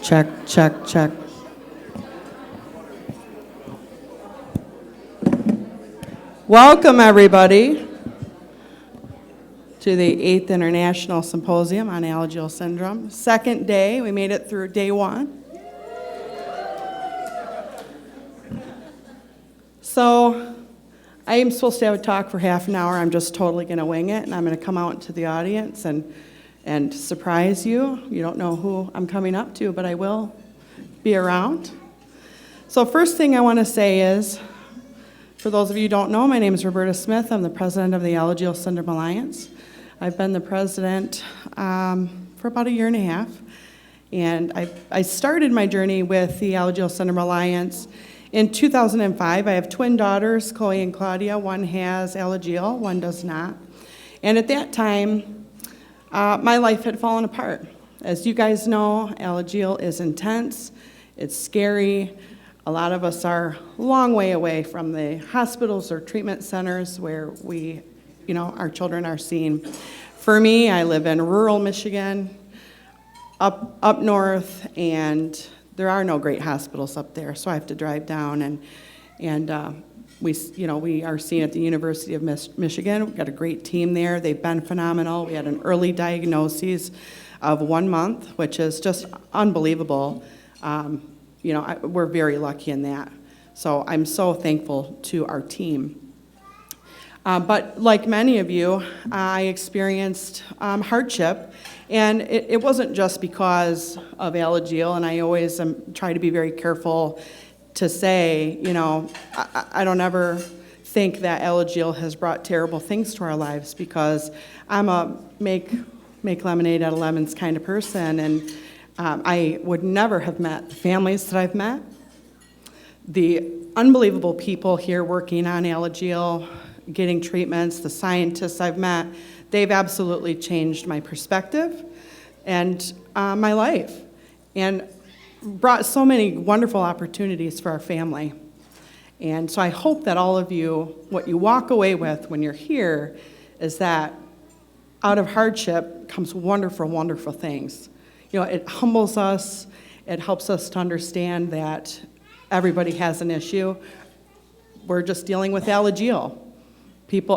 Check, check, check. Welcome, everybody, to the 8th International Symposium on Alagille Syndrome. Second day, we made it through day one. So, I am supposed to have a talk for half an hour. I'm just totally going to wing it, and I'm going to come out to the audience and surprise you. You don't know who I'm coming up to, but I will be around. So first thing I want to say is, for those of you who don't know, my name is Roberta Smith. I'm the president of the Alagille Syndrome Alliance. I've been the president for about a year and a half, and I started my journey with the Alagille Syndrome Alliance in 2005. I have twin daughters, Chloe and Claudia. One has Alagille, one does not. And at that time, my life had fallen apart. As you guys know, Alagille is intense, it's scary. A lot of us are a long way away from the hospitals or treatment centers where our children are seen. For me, I live in rural Michigan, up north, and there are no great hospitals up there, so I have to drive down, and we are seen at the University of Michigan. We've got a great team there. They've been phenomenal. We had an early diagnosis of 1 month, which is just unbelievable. We're very lucky in that. So I'm so thankful to our team. But like many of you, I experienced hardship, and it wasn't just because of Alagille, and I always try to be very careful to say, I don't ever think that Alagille has brought terrible things to our lives, because I'm a make lemonade out of lemons kind of person, and I would never have met the families that I've met, the unbelievable people here working on Alagille, getting treatments, the scientists I've met. They've absolutely changed my perspective and my life, and brought so many wonderful opportunities for our family. And so I hope that all of you, what you walk away with when you're here, is that out of hardship comes wonderful, wonderful things. It humbles us. It helps us to understand that everybody has an issue. We're just dealing with Alagille.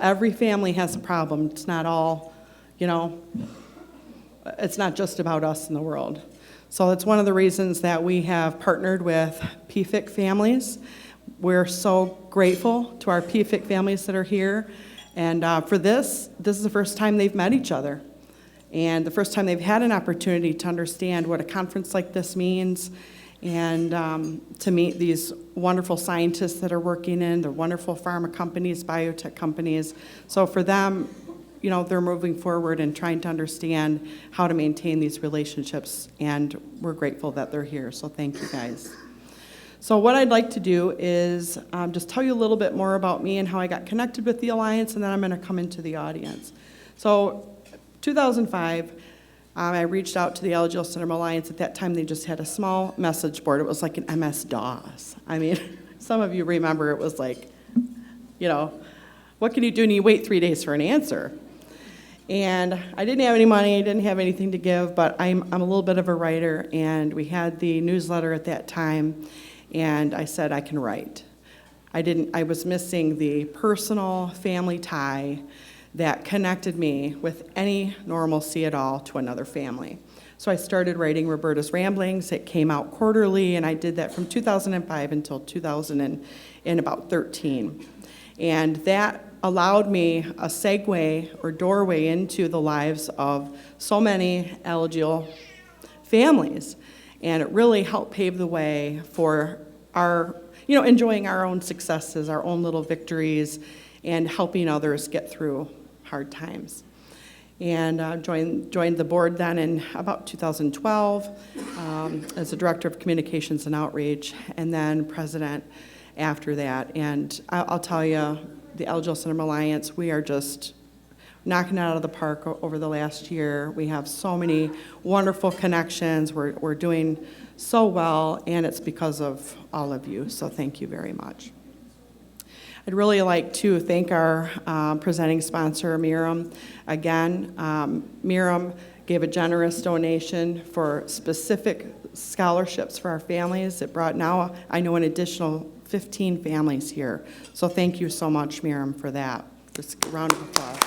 Every family has a problem. It's not all, it's not just about us in the world. So that's one of the reasons that we have partnered with PFIC families. We're so grateful to our PFIC families that are here. And for this is the first time they've met each other, and the first time they've had an opportunity to understand what a conference like this means, and to meet these wonderful scientists that are working in the wonderful pharma companies, biotech companies. So for them, they're moving forward and trying to understand how to maintain these relationships, and we're grateful that they're here, so thank you guys. So what I'd like to do is just tell you a little bit more about me and how I got connected with the Alliance, and then I'm going to come into the audience. So 2005, I reached out to the Alagille Syndrome Alliance. At that time, they just had a small message board. It was like an MS-DOS. I mean, some of you remember it was like, what can you do? And you wait 3 days for an answer. And I didn't have any money, I didn't have anything to give, but I'm a little bit of a writer, and we had the newsletter at that time, and I said I can write. I was missing the personal family tie that connected me with any normalcy at all to another family. So I started writing Roberta's Ramblings. It came out quarterly, and I did that from 2005 until 2013. And that allowed me a segue or doorway into the lives of so many Alagille families. And it really helped pave the way for our, enjoying our own successes, our own little victories, and helping others get through hard times. And joined the board then in about 2012 as the Director of Communications and Outreach, and then President after that. And I'll tell you, the Alagille Syndrome Alliance, we are just knocking it out of the park over the last year. We have so many wonderful connections. We're doing so well, and it's because of all of you, so thank you very much. I'd really like to thank our presenting sponsor, Mirum. Again, Mirum gave a generous donation for specific scholarships for our families. It brought now, I know, an additional 15 families here. So thank you so much, Miriam, for that. Just a round of applause.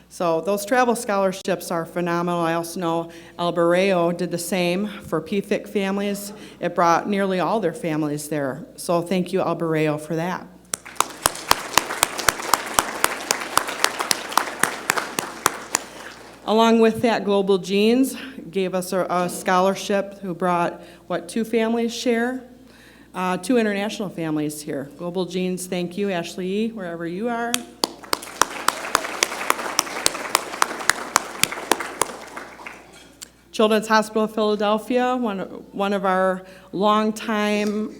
So those travel scholarships are phenomenal. I also know Barrio did the same for PFIC families. It brought nearly all their families there. So thank you, Barrio, for that. Along with that, Global Genes gave us a scholarship who brought, 2 families share? 2 international families here. Global Genes, thank you, Ashley E., wherever you are. Children's Hospital of Philadelphia, one of our longtime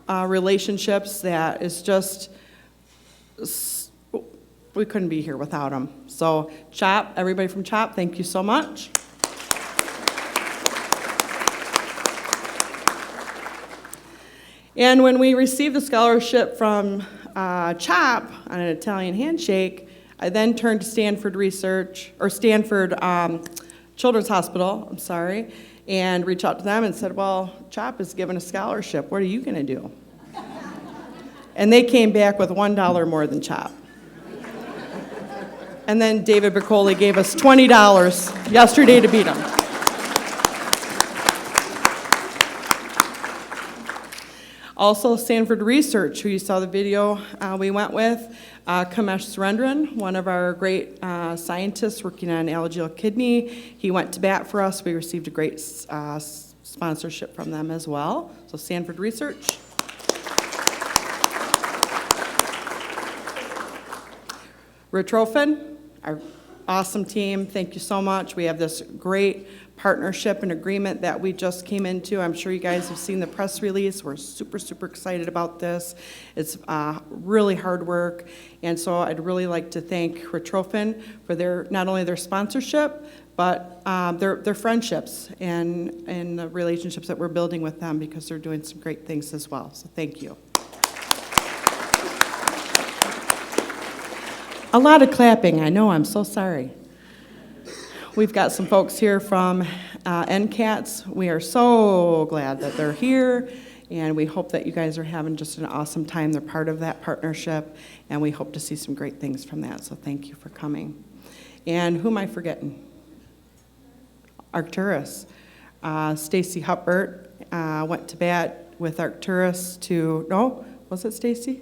relationships that is just, we couldn't be here without them. So CHOP, everybody from CHOP, thank you so much. And when we received the scholarship from CHOP on an Italian handshake, I then turned to Stanford Research, or Stanford Children's Hospital, and reached out to them and said, well, CHOP is given a scholarship. What are you going to do? And they came back with $1 more than CHOP. And then David Bercoli gave us $20 yesterday to beat them. Also, Stanford Research, who you saw the video we went with, Kamesh Surendran, one of our great scientists working on Alagille kidney. He went to bat for us. We received a great sponsorship from them as well. So Stanford Research. Retrophin, our awesome team, thank you so much. We have this great partnership and agreement that we just came into. I'm sure you guys have seen the press release. We're super, super excited about this. It's really hard work. And so I'd really like to thank Retrophin for their, not only their sponsorship, but their friendships and the relationships that we're building with them, because they're doing some great things as well. So thank you. A lot of clapping, I know, I'm so sorry. We've got some folks here from NCATS. We are so glad that they're here, and we hope that you guys are having just an awesome time. They're part of that partnership, and we hope to see some great things from that, so thank you for coming. And who am I forgetting? Arcturus. Stacy Huppert went to bat with Arcturus to, no, was it Stacy?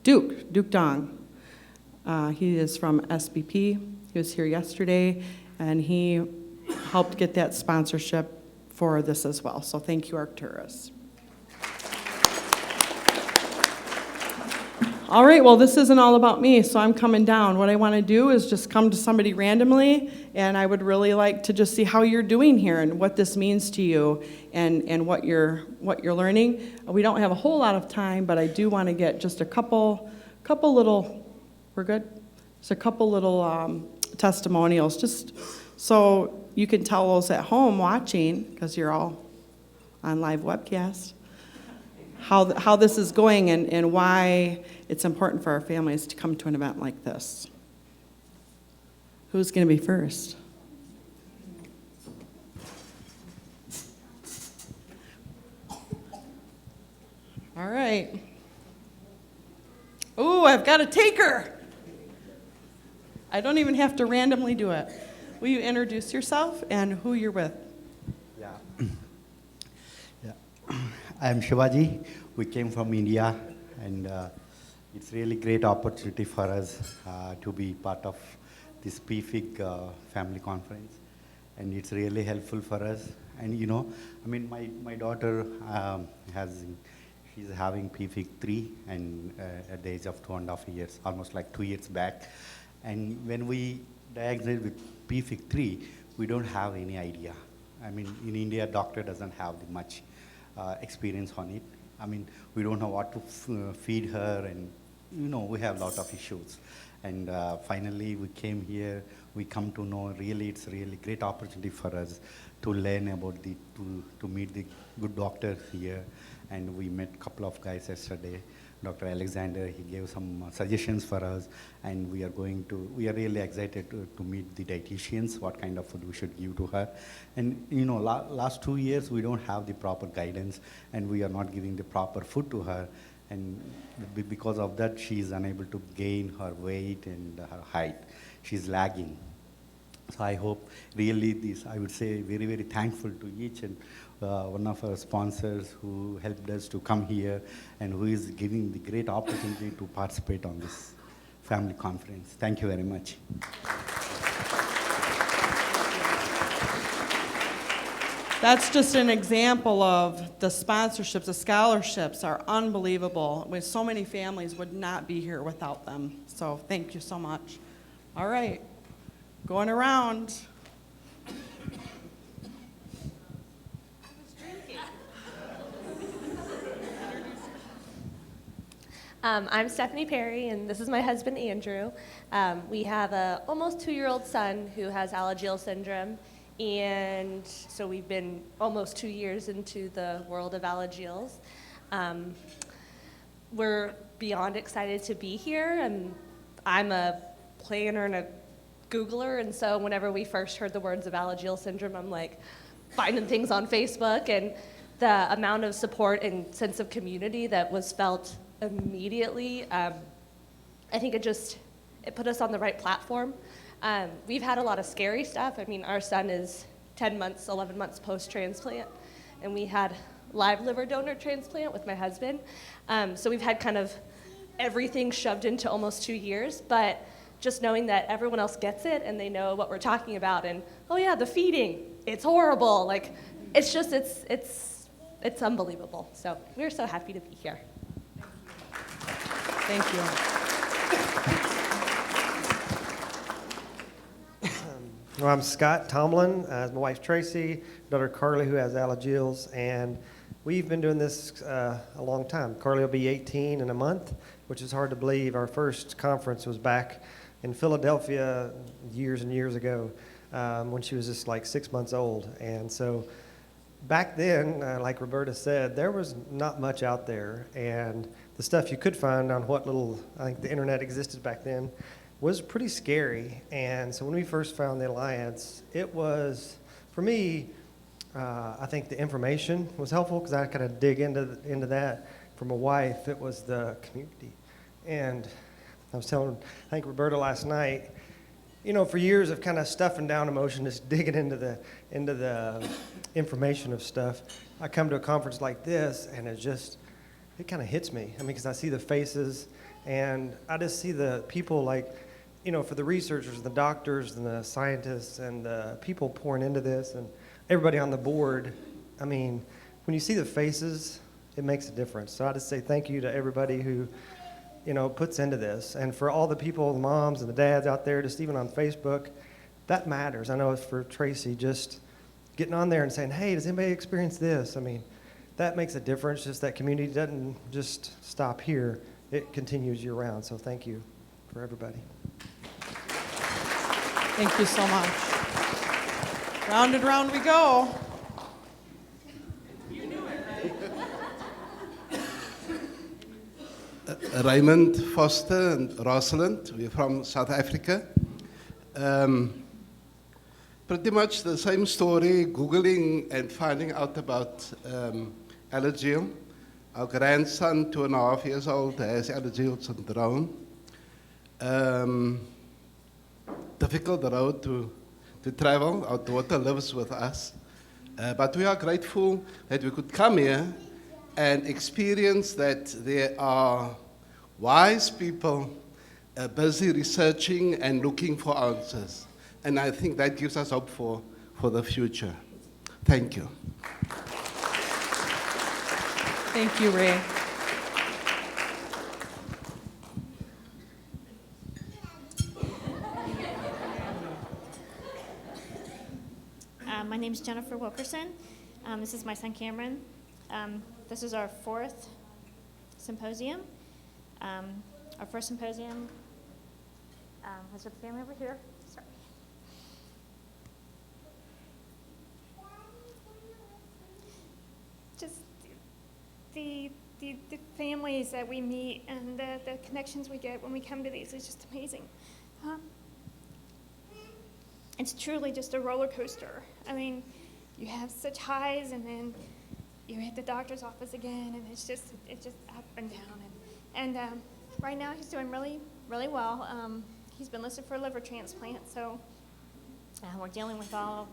Duke Dong. He is from SBP. He was here yesterday, and he helped get that sponsorship for this as well. So thank you, Arcturus. All right, well, this isn't all about me, so I'm coming down. What I want to do is just come to somebody randomly, and I would really like to just see how you're doing here and what this means to you and what you're learning. We don't have a whole lot of time, but I do want to get just a couple little, we're good? Just a couple little testimonials, just so you can tell those at home watching, because you're all on live webcast, how this is going and why it's important for our families to come to an event like this. Who's going to be first? All right. Ooh, I've got a taker. I don't even have to randomly do it. Will you introduce yourself and who you're with? Yeah. I'm Shivaji. We came from India, and it's really great opportunity for us to be part of this PFIC family conference, and it's really helpful for us. And my daughter she's having PFIC 3, and at the age of 2.5 years, almost like 2 years back. And when we diagnosed with PFIC 3, we don't have any idea. In India, doctor doesn't have much experience on it. We don't know what to feed her, and we have a lot of issues. And finally, we came here. We come to know it's really great opportunity for us to learn about to meet the good doctors here. And we met a couple of guys yesterday. Dr. Alexander. He gave some suggestions for us, and we are really excited to meet the dietitians, what kind of food we should give to her. And last 2 years, we don't have the proper guidance, and we are not giving the proper food to her. And because of that, she is unable to gain her weight and her height. She's lagging. So I hope really I would say very, very thankful to each and one of our sponsors who helped us to come here and who is giving the great opportunity to participate on this family conference. Thank you very much. That's just an example of the sponsorships, the scholarships are unbelievable. With so many families would not be here without them. So thank you so much. All right, going around. I'm Stephanie Perry, and this is my husband, Andrew. We have an almost 2-year-old son who has Alagille syndrome, and so we've been almost 2 years into the world of Alagilles. We're beyond excited to be here, and I'm a planner and a Googler, and so whenever we first heard the words of Alagille syndrome, I'm like finding things on Facebook, and the amount of support and sense of community that was felt immediately, I think it put us on the right platform. We've had a lot of scary stuff. I mean, our son is 10 months, 11 months post-transplant, and we had live liver donor transplant with my husband. So we've had kind of everything shoved into almost 2 years, but just knowing that everyone else gets it and they know what we're talking about, and oh yeah, the feeding, it's horrible. Like, it's unbelievable. So we're so happy to be here. Thank you. Well, I'm Scott Tomlin. My wife Tracy, daughter Carly, who has Alagilles, and we've been doing this a long time. Carly will be 18 in a month, which is hard to believe. Our first conference was back in Philadelphia years and years ago when she was just like 6 months old. And so back then, like Roberta said, there was not much out there, and the stuff you could find on what little, I think the internet existed back then, was pretty scary. And so when we first found the Alliance, it was, for me, I think the information was helpful because I kind of dig into that. For my wife, it was the community. And I was telling, I think, Roberta last night, for years of kind of stuffing down emotion, just digging into the information of stuff, I come to a conference like this, and it kind of hits me. I mean, because I see the faces, and I just see the people, like, for the researchers, the doctors, and the scientists, and the people pouring into this, and everybody on the board. I mean, when you see the faces, it makes a difference. So I just say thank you to everybody who, puts into this. And for all the people, the moms and the dads out there, just even on Facebook, that matters. I know for Tracy, just getting on there and saying, hey, does anybody experience this? I mean, that makes a difference. Just that community doesn't just stop here. It continues year-round. So thank you for everybody. Thank you so much. Round and round we go. Raymond Foster and Rosalind, we're from South Africa. Pretty much the same story, Googling and finding out about Alagille. Our grandson, 2.5 years old, has Alagille syndrome. Difficult road to travel. Our daughter lives with us. But we are grateful that we could come here and experience that there are wise people busy researching and looking for answers. And I think that gives us hope for the future. Thank you. Thank you, Ray. My name is Jennifer Wilkerson. This is my son Cameron. This is our 4th symposium. Our first symposium was with the family over here. Sorry. Just the the families that we meet and the connections we get when we come to these is just amazing. It's truly just a roller coaster. I mean, you have such highs, and then you're at the doctor's office again, and it's just up and down. And right now, he's doing really, really well. He's been listed for a liver transplant, so we're dealing with all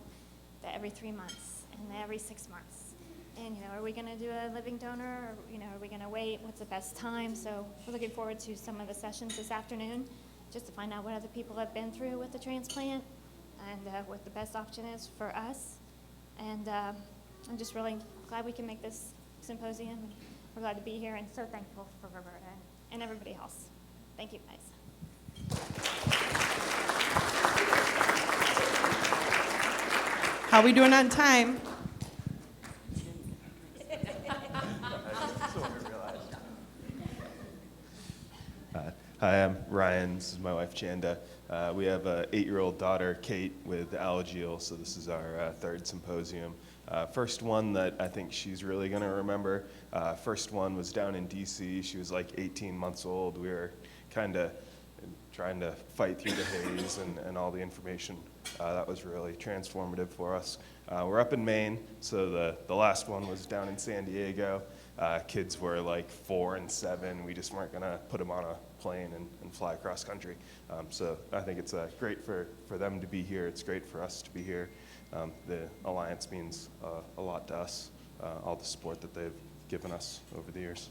that every 3 months and every 6 months. And, are we going to do a living donor, or, are we going to wait? What's the best time? So we're looking forward to some of the sessions this afternoon, just to find out what other people have been through with the transplant and what the best option is for us. And I'm just really glad we can make this symposium. We're glad to be here, and so thankful for Roberta and everybody else. Thank you, guys. How we doing on time? Hi, I'm Ryan. This is my wife, Chanda. We have an 8-year-old daughter, Kate, with Alagille, so this is our third symposium. First one that I think she's really going to remember. First one was down in D.C. She was like 18 months old. We were kind of trying to fight through the haze and all the information. That was really transformative for us. We're up in Maine, so the last one was down in San Diego. Kids were like 4 and 7. We just weren't going to put them on a plane and fly across country. So I think it's great for them to be here. It's great for us to be here. The Alliance means a lot to us, all the support that they've given us over the years.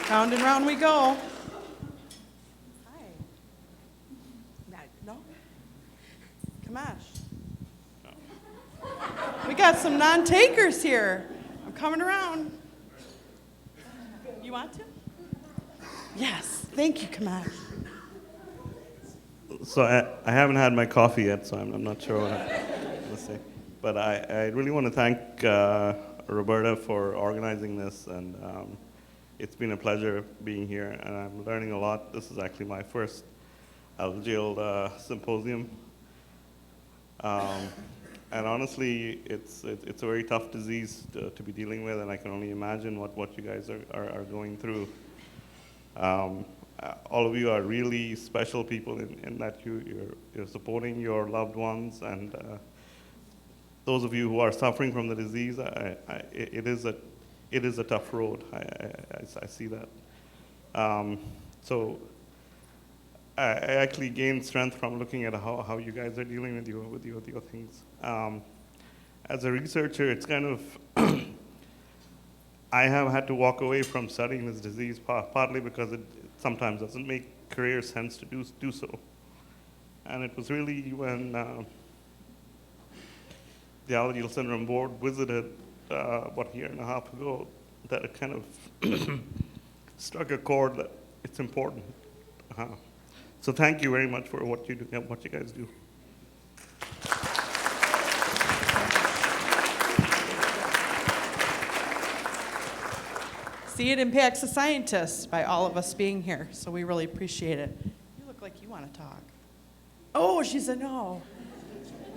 Round and round we go. Hi. No? Kamash. We got some non-takers here. I'm coming around. You want to? Yes. Thank you, Kamash. So I haven't had my coffee yet, so I'm not sure what I'm going to say. But I really want to thank Roberta for organizing this, and it's been a pleasure being here, and I'm learning a lot. This is actually my first Alagille symposium. And honestly, it's a very tough disease to be dealing with, and I can only imagine what you guys are going through. All of you are really special people in that you're supporting your loved ones, and those of you who are suffering from the disease, it is a tough road. I see that. So I actually gained strength from looking at how you guys are dealing with your things. As a researcher, it's kind of I have had to walk away from studying this disease partly because it sometimes doesn't make career sense to do so. And it was really when the Alagille Syndrome Board visited about a year and a half ago that it kind of struck a chord that it's important. So thank you very much for what you do, what you guys do. See, it impacts the scientists by all of us being here, so we really appreciate it. You look like you want to talk. Oh, she said no.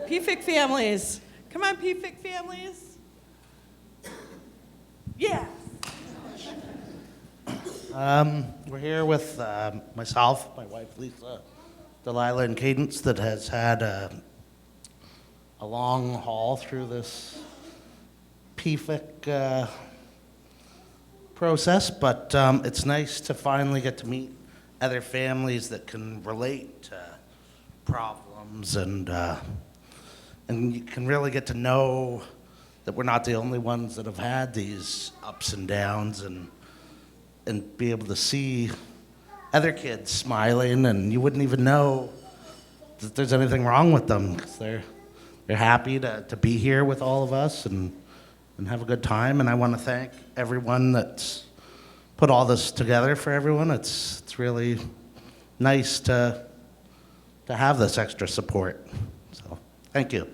PFIC families. Come on, PFIC families. Yeah. We're here with myself, my wife Lisa, Delilah, and Cadence that has had a long haul through this PFIC process, but it's nice to finally get to meet other families that can relate to problems, and you can really get to know that we're not the only ones that have had these ups and downs, and be able to see other kids smiling, and you wouldn't even know that there's anything wrong with them because they're happy to be here with all of us and have a good time. And I want to thank everyone that's put all this together for everyone. It's really nice to have this extra support. So thank you.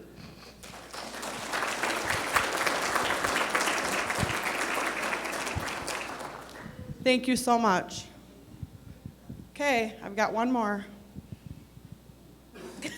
Thank you so much. Okay, I've got one more.